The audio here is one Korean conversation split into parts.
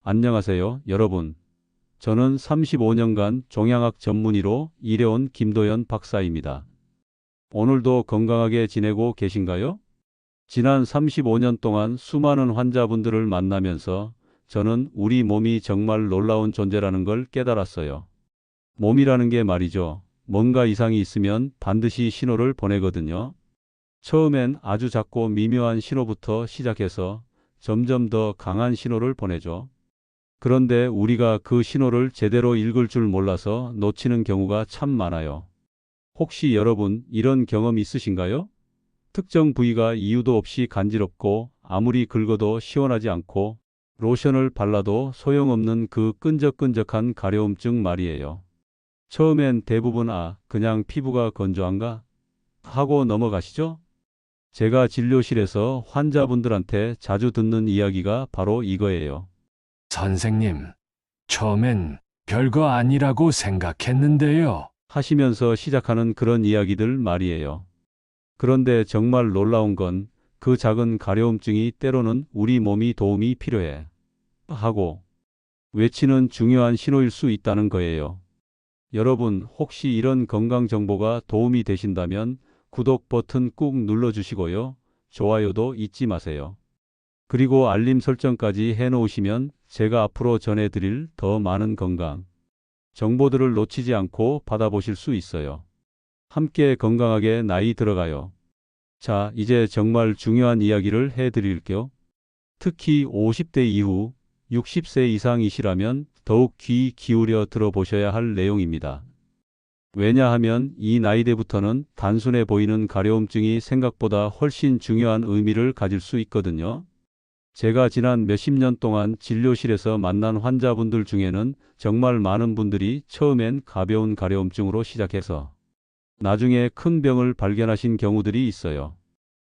안녕하세요, 여러분. 저는 35년간 종양학 전문의로 일해온 김도연 박사입니다. 오늘도 건강하게 지내고 계신가요? 지난 35년 동안 수많은 환자분들을 만나면서 저는 우리 몸이 정말 놀라운 존재라는 걸 깨달았어요. 몸이라는 게 말이죠. 뭔가 이상이 있으면 반드시 신호를 보내거든요. 처음엔 아주 작고 미묘한 신호부터 시작해서 점점 더 강한 신호를 보내죠. 그런데 우리가 그 신호를 제대로 읽을 줄 몰라서 놓치는 경우가 참 많아요. 혹시 여러분 이런 경험 있으신가요? 특정 부위가 이유도 없이 간지럽고 아무리 긁어도 시원하지 않고 로션을 발라도 소용없는 그 끈적끈적한 가려움증 말이에요. 처음엔 대부분 그냥 피부가 건조한가? 하고 넘어가시죠? 제가 진료실에서 환자분들한테 자주 듣는 이야기가 바로 이거예요. 선생님, 처음엔 별거 아니라고 생각했는데요. 하시면서 시작하는 그런 이야기들 말이에요. 그런데 정말 놀라운 건 그 작은 가려움증이 때로는 우리 몸이 도움이 필요해 하고 외치는 중요한 신호일 수 있다는 거예요. 여러분 혹시 이런 건강 정보가 도움이 되신다면 구독 버튼 꾹 눌러주시고요. 좋아요도 잊지 마세요. 그리고 알림 설정까지 해놓으시면 제가 앞으로 전해드릴 더 많은 건강 정보들을 놓치지 않고 받아보실 수 있어요. 함께 건강하게 나이 들어가요. 자, 이제 정말 중요한 이야기를 해드릴게요. 특히 50대 이후 60세 이상이시라면 더욱 귀 기울여 들어보셔야 할 내용입니다. 왜냐하면 이 나이대부터는 단순해 보이는 가려움증이 생각보다 훨씬 중요한 의미를 가질 수 있거든요. 제가 지난 몇십 년 동안 진료실에서 만난 환자분들 중에는 정말 많은 분들이 처음엔 가벼운 가려움증으로 시작해서 나중에 큰 병을 발견하신 경우들이 있어요.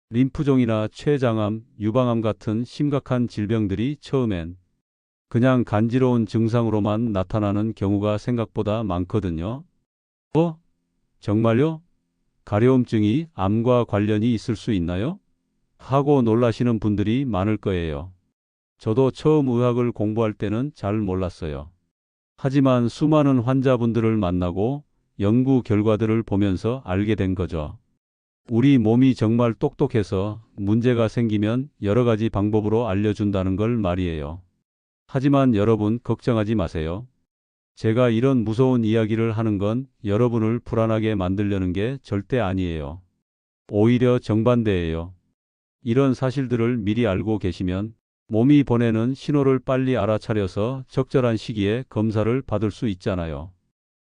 림프종이나 췌장암, 유방암 같은 심각한 질병들이 처음엔 그냥 간지러운 증상으로만 나타나는 경우가 생각보다 많거든요. 정말요? 가려움증이 암과 관련이 있을 수 있나요? 하고 놀라시는 분들이 많을 거예요. 저도 처음 의학을 공부할 때는 잘 몰랐어요. 하지만 수많은 환자분들을 만나고 연구 결과들을 보면서 알게 된 거죠. 우리 몸이 정말 똑똑해서 문제가 생기면 여러 가지 방법으로 알려준다는 걸 말이에요. 하지만 여러분 걱정하지 마세요. 제가 이런 무서운 이야기를 하는 건 여러분을 불안하게 만들려는 게 절대 아니에요. 오히려 정반대예요. 이런 사실들을 미리 알고 계시면 몸이 보내는 신호를 빨리 알아차려서 적절한 시기에 검사를 받을 수 있잖아요.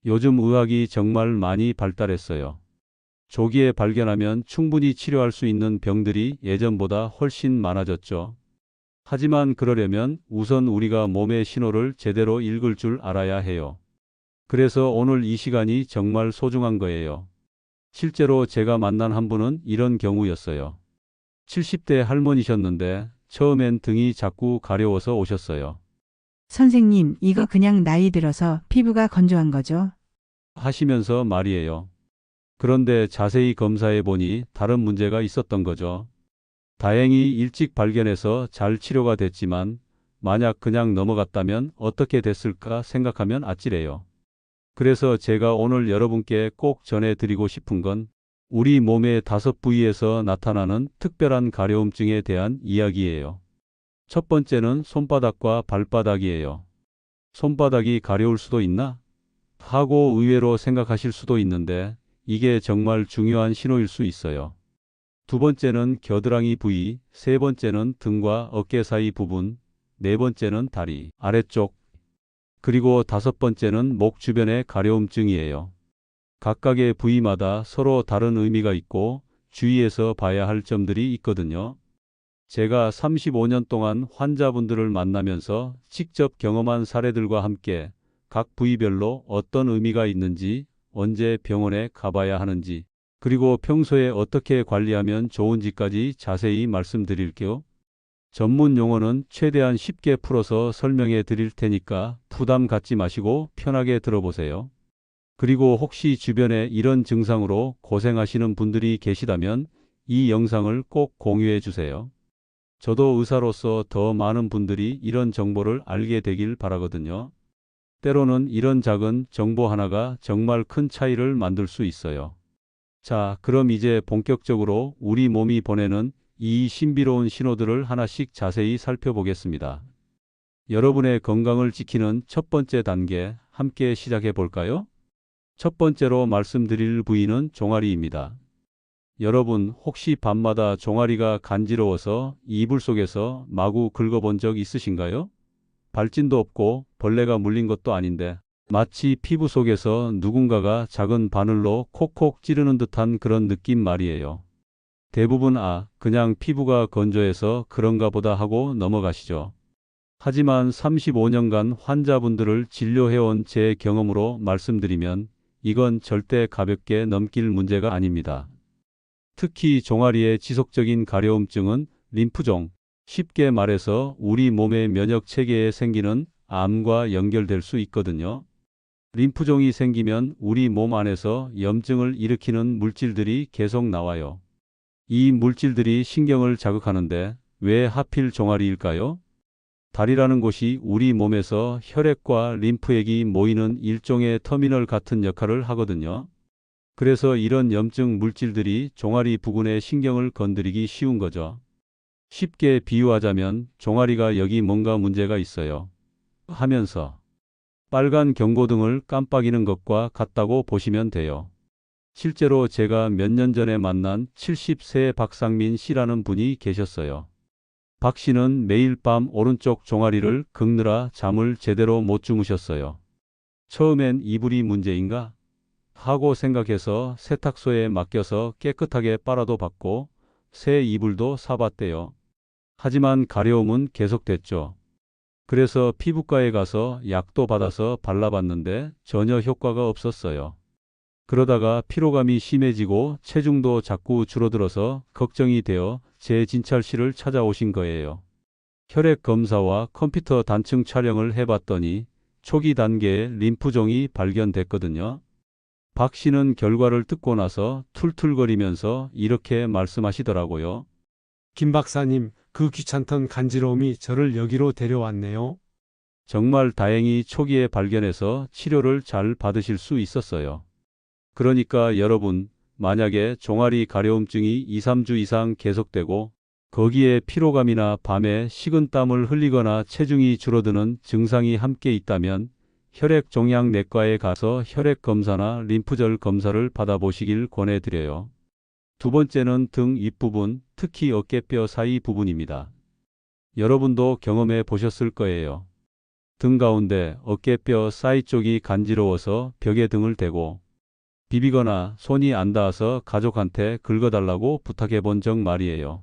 요즘 의학이 정말 많이 발달했어요. 조기에 발견하면 충분히 치료할 수 있는 병들이 예전보다 훨씬 많아졌죠. 하지만 그러려면 우선 우리가 몸의 신호를 제대로 읽을 줄 알아야 해요. 그래서 오늘 이 시간이 정말 소중한 거예요. 실제로 제가 만난 한 분은 이런 경우였어요. 70대 할머니셨는데 처음엔 등이 자꾸 가려워서 오셨어요. 선생님, 이거 그냥 나이 들어서 피부가 건조한 거죠? 하시면서 말이에요. 그런데 자세히 검사해 보니 다른 문제가 있었던 거죠. 다행히 일찍 발견해서 잘 치료가 됐지만 만약 그냥 넘어갔다면 어떻게 됐을까 생각하면 아찔해요. 그래서 제가 오늘 여러분께 꼭 전해드리고 싶은 건 우리 몸의 5부위에서 나타나는 특별한 가려움증에 대한 이야기예요. 첫 번째는 손바닥과 발바닥이에요. 손바닥이 가려울 수도 있나? 하고 의외로 생각하실 수도 있는데 이게 정말 중요한 신호일 수 있어요. 두 번째는 겨드랑이 부위, 세 번째는 등과 어깨 사이 부분, 네 번째는 다리 아래쪽, 그리고 다섯 번째는 목 주변의 가려움증이에요. 각각의 부위마다 서로 다른 의미가 있고 주의해서 봐야 할 점들이 있거든요. 제가 35년 동안 환자분들을 만나면서 직접 경험한 사례들과 함께 각 부위별로 어떤 의미가 있는지, 언제 병원에 가봐야 하는지, 그리고 평소에 어떻게 관리하면 좋은지까지 자세히 말씀드릴게요. 전문 용어는 최대한 쉽게 풀어서 설명해 드릴 테니까 부담 갖지 마시고 편하게 들어보세요. 그리고 혹시 주변에 이런 증상으로 고생하시는 분들이 계시다면 이 영상을 꼭 공유해 주세요. 저도 의사로서 더 많은 분들이 이런 정보를 알게 되길 바라거든요. 때로는 이런 작은 정보 하나가 정말 큰 차이를 만들 수 있어요. 자, 그럼 이제 본격적으로 우리 몸이 보내는 이 신비로운 신호들을 하나씩 자세히 살펴보겠습니다. 여러분의 건강을 지키는 첫 번째 단계, 함께 시작해 볼까요? 첫 번째로 말씀드릴 부위는 종아리입니다. 여러분, 혹시 밤마다 종아리가 간지러워서 이불 속에서 마구 긁어본 적 있으신가요? 발진도 없고 벌레가 물린 것도 아닌데 마치 피부 속에서 누군가가 작은 바늘로 콕콕 찌르는 듯한 그런 느낌 말이에요. 대부분 그냥 피부가 건조해서 그런가 보다 하고 넘어가시죠. 하지만 35년간 환자분들을 진료해온 제 경험으로 말씀드리면 이건 절대 가볍게 넘길 문제가 아닙니다. 특히 종아리의 지속적인 가려움증은 림프종, 쉽게 말해서 우리 몸의 면역 체계에 생기는 암과 연결될 수 있거든요. 림프종이 생기면 우리 몸 안에서 염증을 일으키는 물질들이 계속 나와요. 이 물질들이 신경을 자극하는데 왜 하필 종아리일까요? 다리라는 곳이 우리 몸에서 혈액과 림프액이 모이는 일종의 터미널 같은 역할을 하거든요. 그래서 이런 염증 물질들이 종아리 부근의 신경을 건드리기 쉬운 거죠. 쉽게 비유하자면 종아리가 여기 뭔가 문제가 있어요 하면서 빨간 경고등을 깜빡이는 것과 같다고 보시면 돼요. 실제로 제가 몇 년 전에 만난 70세 박상민 씨라는 분이 계셨어요. 박 씨는 매일 밤 오른쪽 종아리를 긁느라 잠을 제대로 못 주무셨어요. 처음엔 이불이 문제인가 하고 생각해서 세탁소에 맡겨서 깨끗하게 빨아도 받고 새 이불도 사봤대요. 하지만 가려움은 계속됐죠. 그래서 피부과에 가서 약도 받아서 발라봤는데 전혀 효과가 없었어요. 그러다가 피로감이 심해지고 체중도 자꾸 줄어들어서 걱정이 되어 제 진찰실을 찾아오신 거예요. 혈액 검사와 컴퓨터 단층 촬영을 해봤더니 초기 단계의 림프종이 발견됐거든요. 박 씨는 결과를 듣고 나서 툴툴거리면서 이렇게 말씀하시더라고요. 김 박사님, 그 귀찮던 간지러움이 저를 여기로 데려왔네요. 정말 다행히 초기에 발견해서 치료를 잘 받으실 수 있었어요. 그러니까 여러분, 만약에 종아리 가려움증이 2, 3주 이상 계속되고 거기에 피로감이나 밤에 식은땀을 흘리거나 체중이 줄어드는 증상이 함께 있다면 혈액종양내과에 가서 혈액 검사나 림프절 검사를 받아보시길 권해드려요. 두 번째는 등 윗부분, 특히 어깨뼈 사이 부분입니다. 여러분도 경험해 보셨을 거예요. 등 가운데 어깨뼈 사이 쪽이 간지러워서 벽에 등을 대고 비비거나 손이 안 닿아서 가족한테 긁어달라고 부탁해 본 적 말이에요.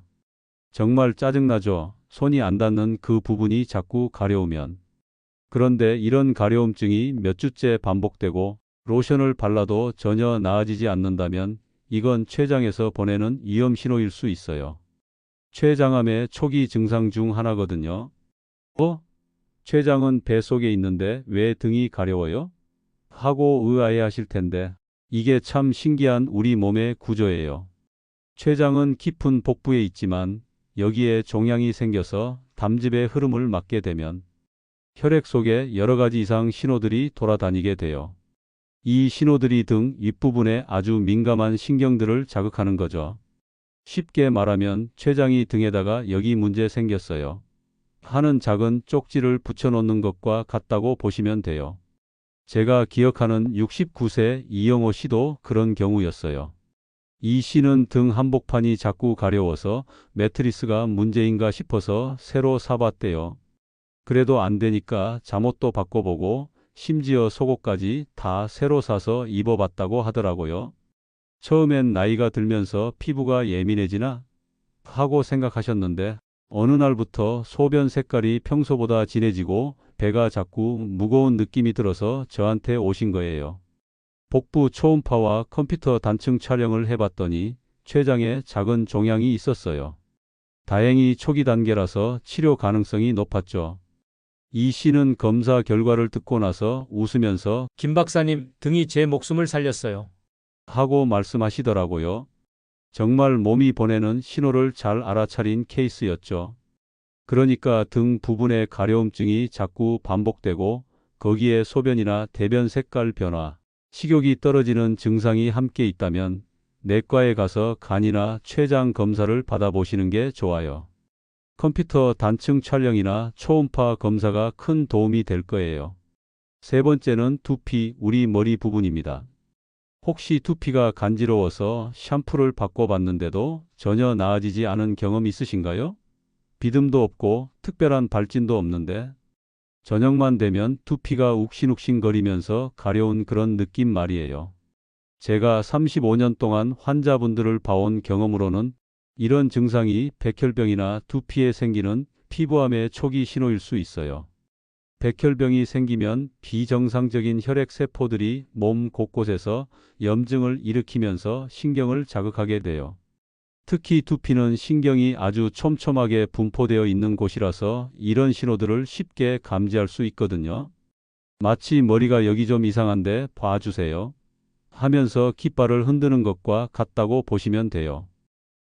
정말 짜증나죠? 손이 안 닿는 그 부분이 자꾸 가려우면. 그런데 이런 가려움증이 몇 주째 반복되고 로션을 발라도 전혀 나아지지 않는다면 이건 췌장에서 보내는 위험 신호일 수 있어요. 췌장암의 초기 증상 중 하나거든요. 췌장은 배 속에 있는데 왜 등이 가려워요? 하고 의아해하실 텐데 이게 참 신기한 우리 몸의 구조예요. 췌장은 깊은 복부에 있지만 여기에 종양이 생겨서 담즙의 흐름을 막게 되면 혈액 속에 여러 가지 이상 신호들이 돌아다니게 돼요. 이 신호들이 등 윗부분에 아주 민감한 신경들을 자극하는 거죠. 쉽게 말하면 췌장이 등에다가 여기 문제 생겼어요 하는 작은 쪽지를 붙여놓는 것과 같다고 보시면 돼요. 제가 기억하는 69세 이영호 씨도 그런 경우였어요. 이 씨는 등 한복판이 자꾸 가려워서 매트리스가 문제인가 싶어서 새로 사봤대요. 그래도 안 되니까 잠옷도 바꿔보고 심지어 속옷까지 다 새로 사서 입어봤다고 하더라고요. 처음엔 나이가 들면서 피부가 예민해지나 하고 생각하셨는데 어느 날부터 소변 색깔이 평소보다 진해지고 배가 자꾸 무거운 느낌이 들어서 저한테 오신 거예요. 복부 초음파와 컴퓨터 단층 촬영을 해봤더니 췌장에 작은 종양이 있었어요. 다행히 초기 단계라서 치료 가능성이 높았죠. 이 씨는 검사 결과를 듣고 나서 웃으면서 김 박사님, 등이 제 목숨을 살렸어요. 하고 말씀하시더라고요. 정말 몸이 보내는 신호를 잘 알아차린 케이스였죠. 그러니까 등 부분의 가려움증이 자꾸 반복되고 거기에 소변이나 대변 색깔 변화, 식욕이 떨어지는 증상이 함께 있다면 내과에 가서 간이나 췌장 검사를 받아보시는 게 좋아요. 컴퓨터 단층 촬영이나 초음파 검사가 큰 도움이 될 거예요. 세 번째는 두피, 우리 머리 부분입니다. 혹시 두피가 간지러워서 샴푸를 바꿔봤는데도 전혀 나아지지 않은 경험 있으신가요? 비듬도 없고 특별한 발진도 없는데 저녁만 되면 두피가 욱신욱신거리면서 가려운 그런 느낌 말이에요. 제가 35년 동안 환자분들을 봐온 경험으로는 이런 증상이 백혈병이나 두피에 생기는 피부암의 초기 신호일 수 있어요. 백혈병이 생기면 비정상적인 혈액 세포들이 몸 곳곳에서 염증을 일으키면서 신경을 자극하게 돼요. 특히 두피는 신경이 아주 촘촘하게 분포되어 있는 곳이라서 이런 신호들을 쉽게 감지할 수 있거든요. 마치 머리가 여기 좀 이상한데 봐주세요 하면서 깃발을 흔드는 것과 같다고 보시면 돼요.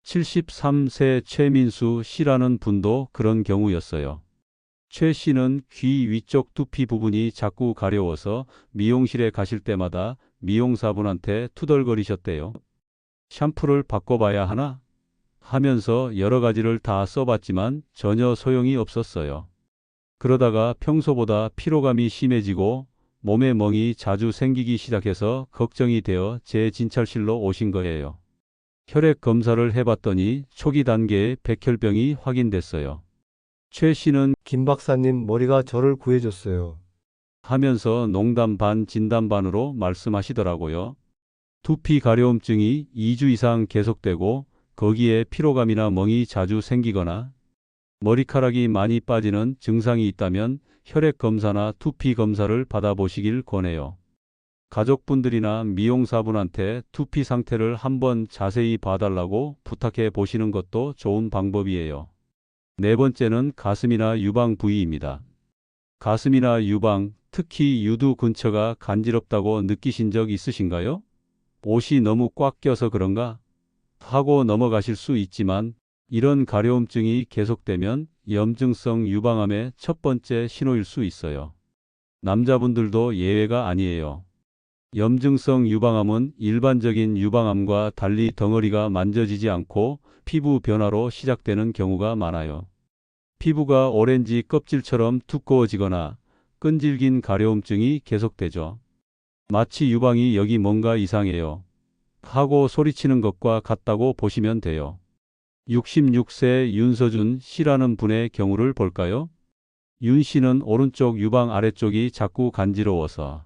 73세 최민수 씨라는 분도 그런 경우였어요. 최 씨는 귀 위쪽 두피 부분이 자꾸 가려워서 미용실에 가실 때마다 미용사분한테 투덜거리셨대요. 샴푸를 바꿔봐야 하나? 하면서 여러 가지를 다 써봤지만 전혀 소용이 없었어요. 그러다가 평소보다 피로감이 심해지고 몸에 멍이 자주 생기기 시작해서 걱정이 되어 제 진찰실로 오신 거예요. 혈액 검사를 해봤더니 초기 단계의 백혈병이 확인됐어요. 최 씨는 김 박사님 머리가 저를 구해줬어요. 하면서 농담 반 진담 반으로 말씀하시더라고요. 두피 가려움증이 2주 이상 계속되고 거기에 피로감이나 멍이 자주 생기거나 머리카락이 많이 빠지는 증상이 있다면 혈액 검사나 두피 검사를 받아보시길 권해요. 가족분들이나 미용사분한테 두피 상태를 한번 자세히 봐달라고 부탁해 보시는 것도 좋은 방법이에요. 네 번째는 가슴이나 유방 부위입니다. 가슴이나 유방, 특히 유두 근처가 간지럽다고 느끼신 적 있으신가요? 옷이 너무 꽉 껴서 그런가? 하고 넘어가실 수 있지만 이런 가려움증이 계속되면 염증성 유방암의 첫 번째 신호일 수 있어요. 남자분들도 예외가 아니에요. 염증성 유방암은 일반적인 유방암과 달리 덩어리가 만져지지 않고 피부 변화로 시작되는 경우가 많아요. 피부가 오렌지 껍질처럼 두꺼워지거나 끈질긴 가려움증이 계속되죠. 마치 유방이 여기 뭔가 이상해요 하고 소리치는 것과 같다고 보시면 돼요. 66세 윤서준 씨라는 분의 경우를 볼까요? 윤 씨는 오른쪽 유방 아래쪽이 자꾸 간지러워서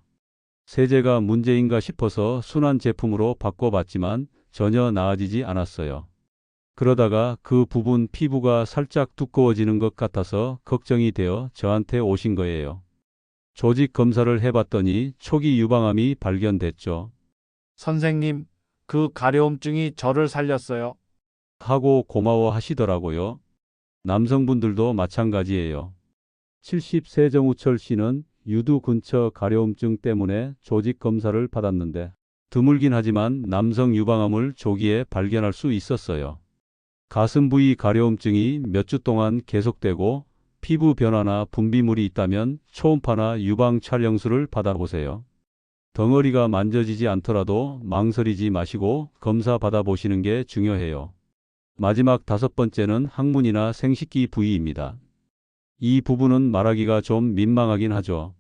세제가 문제인가 싶어서 순한 제품으로 바꿔봤지만 전혀 나아지지 않았어요. 그러다가 그 부분 피부가 살짝 두꺼워지는 것 같아서 걱정이 되어 저한테 오신 거예요. 조직 검사를 해봤더니 초기 유방암이 발견됐죠. 선생님, 그 가려움증이 저를 살렸어요. 하고 고마워하시더라고요. 남성분들도 마찬가지예요. 70세 정우철 씨는 유두 근처 가려움증 때문에 조직 검사를 받았는데 드물긴 하지만 남성 유방암을 조기에 발견할 수 있었어요. 가슴 부위 가려움증이 몇 주 동안 계속되고 피부 변화나 분비물이 있다면 초음파나 유방 촬영술을 받아보세요. 덩어리가 만져지지 않더라도 망설이지 마시고 검사 받아보시는 게 중요해요. 마지막 다섯 번째는 항문이나 생식기 부위입니다. 이 부분은 말하기가 좀 민망하긴 하죠.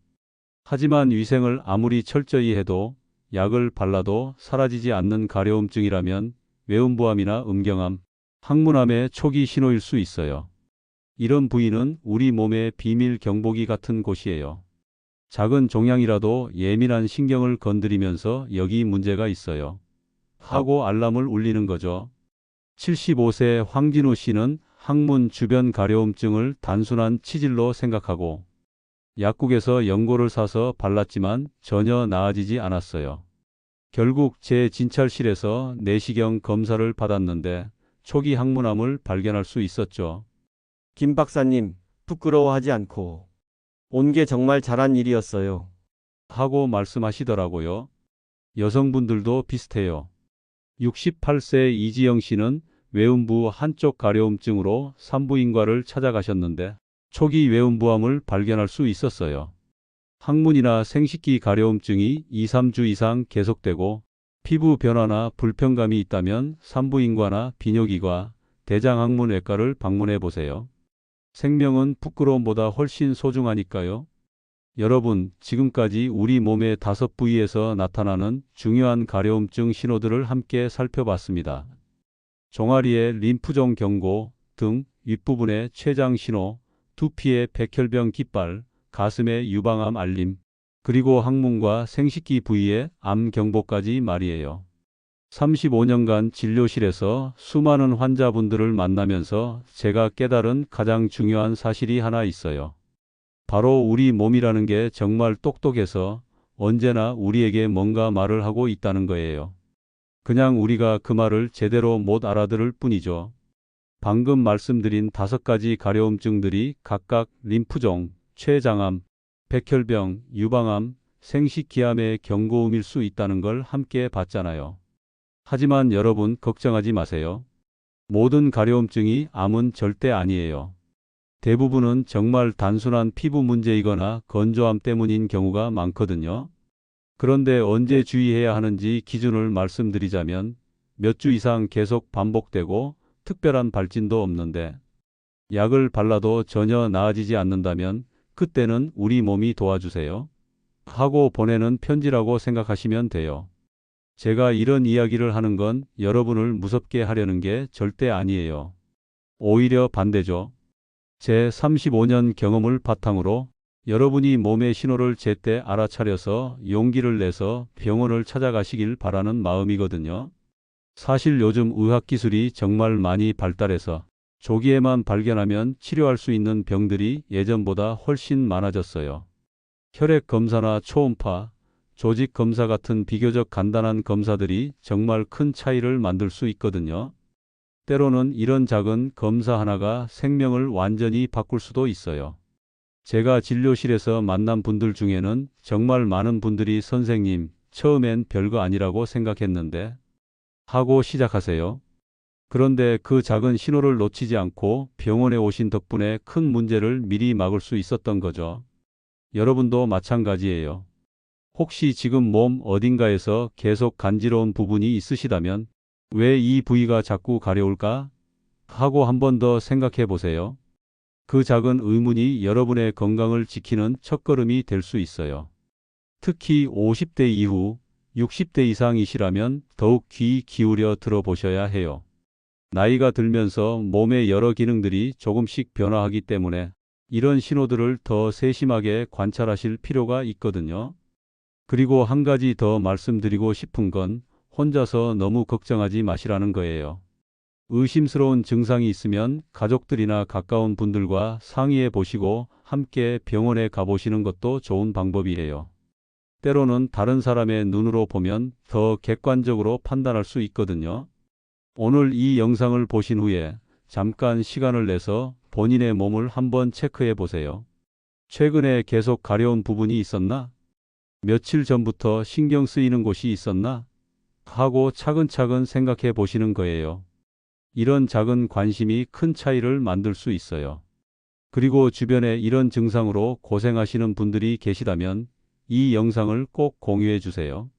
하지만 위생을 아무리 철저히 해도 약을 발라도 사라지지 않는 가려움증이라면 외음부암이나 음경암, 항문암의 초기 신호일 수 있어요. 이런 부위는 우리 몸의 비밀 경보기 같은 곳이에요. 작은 종양이라도 예민한 신경을 건드리면서 여기 문제가 있어요 하고 알람을 울리는 거죠. 75세 황진우 씨는 항문 주변 가려움증을 단순한 치질로 생각하고 약국에서 연고를 사서 발랐지만 전혀 나아지지 않았어요. 결국 제 진찰실에서 내시경 검사를 받았는데 초기 항문암을 발견할 수 있었죠. 김 박사님, 부끄러워하지 않고 온 게 정말 잘한 일이었어요. 하고 말씀하시더라고요. 여성분들도 비슷해요. 68세 이지영 씨는 외음부 한쪽 가려움증으로 산부인과를 찾아가셨는데 초기 외음부암을 발견할 수 있었어요. 항문이나 생식기 가려움증이 2, 3주 이상 계속되고 피부 변화나 불편감이 있다면 산부인과나 비뇨기과, 대장학문외과를 방문해 보세요. 생명은 부끄러움보다 훨씬 소중하니까요. 여러분, 지금까지 우리 몸의 5부위에서 나타나는 중요한 가려움증 신호들을 함께 살펴봤습니다. 종아리의 림프종 경고, 등 윗부분의 췌장 신호, 두피의 백혈병 깃발, 가슴의 유방암 알림, 그리고 항문과 생식기 부위의 암 경보까지 말이에요. 35년간 진료실에서 수많은 환자분들을 만나면서 제가 깨달은 가장 중요한 사실이 하나 있어요. 바로 우리 몸이라는 게 정말 똑똑해서 언제나 우리에게 뭔가 말을 하고 있다는 거예요. 그냥 우리가 그 말을 제대로 못 알아들을 뿐이죠. 방금 말씀드린 5가지 가려움증들이 각각 림프종, 췌장암, 백혈병, 유방암, 생식기암의 경고음일 수 있다는 걸 함께 봤잖아요. 하지만 여러분 걱정하지 마세요. 모든 가려움증이 암은 절대 아니에요. 대부분은 정말 단순한 피부 문제이거나 건조함 때문인 경우가 많거든요. 그런데 언제 주의해야 하는지 기준을 말씀드리자면 몇 주 이상 계속 반복되고 특별한 발진도 없는데 약을 발라도 전혀 나아지지 않는다면 그때는 우리 몸이 도와주세요 하고 보내는 편지라고 생각하시면 돼요. 제가 이런 이야기를 하는 건 여러분을 무섭게 하려는 게 절대 아니에요. 오히려 반대죠. 제 35년 경험을 바탕으로 여러분이 몸의 신호를 제때 알아차려서 용기를 내서 병원을 찾아가시길 바라는 마음이거든요. 사실 요즘 의학기술이 정말 많이 발달해서 조기에만 발견하면 치료할 수 있는 병들이 예전보다 훨씬 많아졌어요. 혈액 검사나 초음파, 조직 검사 같은 비교적 간단한 검사들이 정말 큰 차이를 만들 수 있거든요. 때로는 이런 작은 검사 하나가 생명을 완전히 바꿀 수도 있어요. 제가 진료실에서 만난 분들 중에는 정말 많은 분들이 선생님, 처음엔 별거 아니라고 생각했는데 하고 시작하세요. 그런데 그 작은 신호를 놓치지 않고 병원에 오신 덕분에 큰 문제를 미리 막을 수 있었던 거죠. 여러분도 마찬가지예요. 혹시 지금 몸 어딘가에서 계속 간지러운 부분이 있으시다면 왜 이 부위가 자꾸 가려울까? 하고 한 번 더 생각해 보세요. 그 작은 의문이 여러분의 건강을 지키는 첫걸음이 될 수 있어요. 특히 50대 이후 60대 이상이시라면 더욱 귀 기울여 들어보셔야 해요. 나이가 들면서 몸의 여러 기능들이 조금씩 변화하기 때문에 이런 신호들을 더 세심하게 관찰하실 필요가 있거든요. 그리고 한 가지 더 말씀드리고 싶은 건 혼자서 너무 걱정하지 마시라는 거예요. 의심스러운 증상이 있으면 가족들이나 가까운 분들과 상의해 보시고 함께 병원에 가보시는 것도 좋은 방법이에요. 때로는 다른 사람의 눈으로 보면 더 객관적으로 판단할 수 있거든요. 오늘 이 영상을 보신 후에 잠깐 시간을 내서 본인의 몸을 한번 체크해 보세요. 최근에 계속 가려운 부분이 있었나? 며칠 전부터 신경 쓰이는 곳이 있었나? 하고 차근차근 생각해 보시는 거예요. 이런 작은 관심이 큰 차이를 만들 수 있어요. 그리고 주변에 이런 증상으로 고생하시는 분들이 계시다면 이 영상을 꼭 공유해 주세요.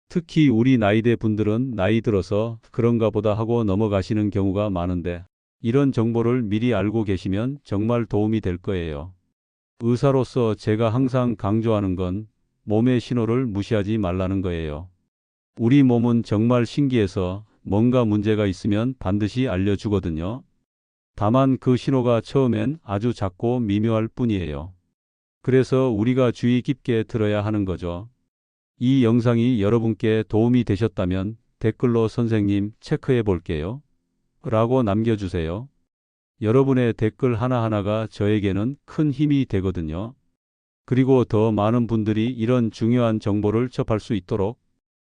특히 우리 나이대 분들은 나이 들어서 그런가 보다 하고 넘어가시는 경우가 많은데 이런 정보를 미리 알고 계시면 정말 도움이 될 거예요. 의사로서 제가 항상 강조하는 건 몸의 신호를 무시하지 말라는 거예요. 우리 몸은 정말 신기해서 뭔가 문제가 있으면 반드시 알려주거든요. 다만 그 신호가 처음엔 아주 작고 미묘할 뿐이에요. 그래서 우리가 주의 깊게 들어야 하는 거죠. 이 영상이 여러분께 도움이 되셨다면 댓글로 선생님 체크해 볼게요 라고 남겨주세요. 여러분의 댓글 하나하나가 저에게는 큰 힘이 되거든요. 그리고 더 많은 분들이 이런 중요한 정보를 접할 수 있도록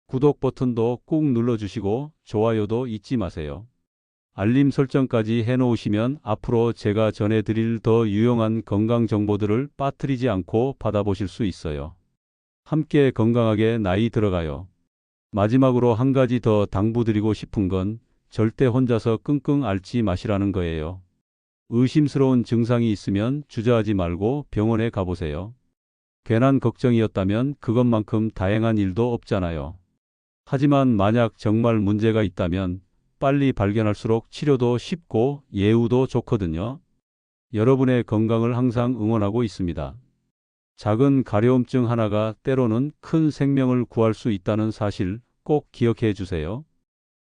구독 버튼도 꾹 눌러주시고 좋아요도 잊지 마세요. 알림 설정까지 해놓으시면 앞으로 제가 전해드릴 더 유용한 건강 정보들을 빠뜨리지 않고 받아보실 수 있어요. 함께 건강하게 나이 들어가요. 마지막으로 한 가지 더 당부드리고 싶은 건 절대 혼자서 끙끙 앓지 마시라는 거예요. 의심스러운 증상이 있으면 주저하지 말고 병원에 가보세요. 괜한 걱정이었다면 그것만큼 다행한 일도 없잖아요. 하지만 만약 정말 문제가 있다면 빨리 발견할수록 치료도 쉽고 예후도 좋거든요. 여러분의 건강을 항상 응원하고 있습니다. 작은 가려움증 하나가 때로는 큰 생명을 구할 수 있다는 사실 꼭 기억해 주세요.